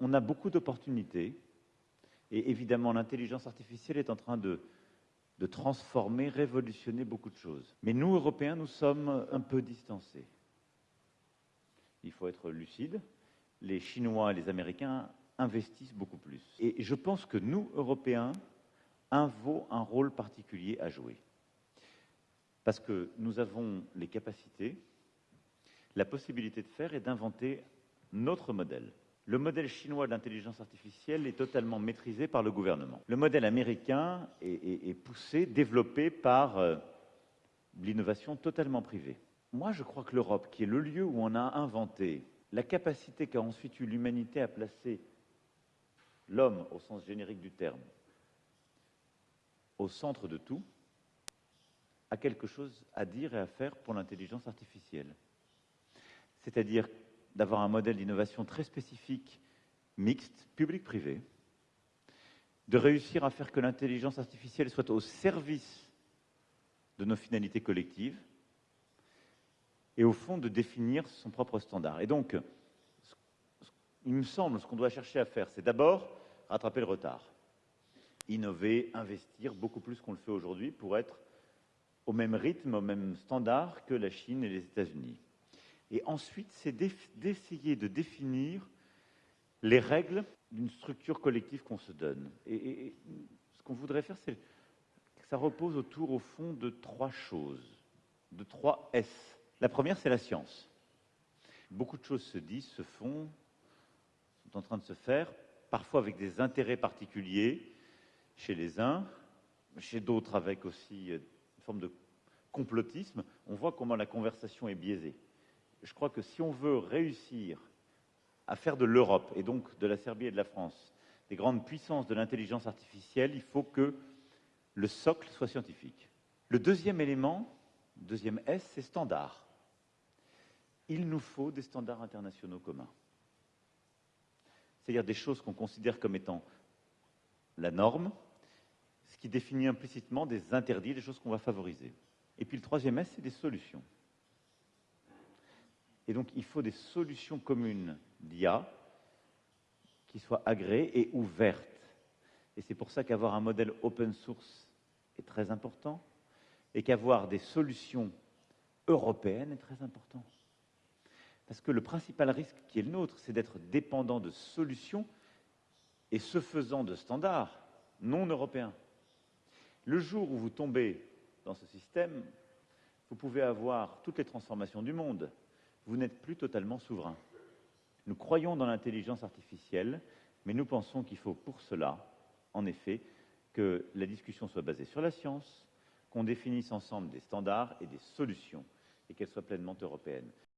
On a beaucoup d'opportunités, et évidemment l'intelligence artificielle est en train de transformer, révolutionner beaucoup de choses. Mais nous, Européens, nous sommes un peu distancés. Il faut être lucide. Les Chinois et les Américains investissent beaucoup plus. Et je pense que nous, Européens, avons un rôle particulier à jouer. Parce que nous avons les capacités, la possibilité de faire et d'inventer notre modèle. Le modèle chinois de l'intelligence artificielle est totalement maîtrisé par le gouvernement. Le modèle américain est poussé, développé par l'innovation totalement privée. Moi, je crois que l'Europe, qui est le lieu où on a inventé la capacité qu'a ensuite eu l'humanité à placer l'homme, au sens générique du terme, au centre de tout, a quelque chose à dire et à faire pour l'intelligence artificielle. C'est-à-dire d'avoir un modèle d'innovation très spécifique, mixte, public-privé, de réussir à faire que l'intelligence artificielle soit au service de nos finalités collectives, et au fond de définir son propre standard. Et donc, il me semble, ce qu'on doit chercher à faire, c'est d'abord rattraper le retard. Innover, investir beaucoup plus qu'on le fait aujourd'hui pour être au même rythme, au même standard que la Chine et les États-Unis. Et ensuite, c'est d'essayer de définir les règles d'une structure collective qu'on se donne. Et ce qu'on voudrait faire, c'est que ça repose autour, au fond, de trois choses, de trois S. La première, c'est la science. Beaucoup de choses se disent, se font, sont en train de se faire, parfois avec des intérêts particuliers chez les uns, chez d'autres avec aussi une forme de complotisme. On voit comment la conversation est biaisée. Je crois que si on veut réussir à faire de l'Europe, et donc de la Serbie et de la France, des grandes puissances de l'intelligence artificielle, il faut que le socle soit scientifique. Le deuxième élément, deuxième S, c'est standard. Il nous faut des standards internationaux communs. C'est-à-dire des choses qu'on considère comme étant la norme, ce qui définit implicitement des interdits, des choses qu'on va favoriser. Et puis le troisième S, c'est des solutions. Et donc il faut des solutions communes d'IA qui soient agréées et ouvertes. Et c'est pour ça qu'avoir un modèle open source est très important, et qu'avoir des solutions européennes est très important. Parce que le principal risque qui est le nôtre, c'est d'être dépendant de solutions et ce faisant de standards non européens. Le jour où vous tombez dans ce système, vous pouvez avoir toutes les transformations du monde. Vous n'êtes plus totalement souverain. Nous croyons dans l'intelligence artificielle, mais nous pensons qu'il faut pour cela, en effet, que la discussion soit basée sur la science, qu'on définisse ensemble des standards et des solutions, et qu'elles soient pleinement européennes.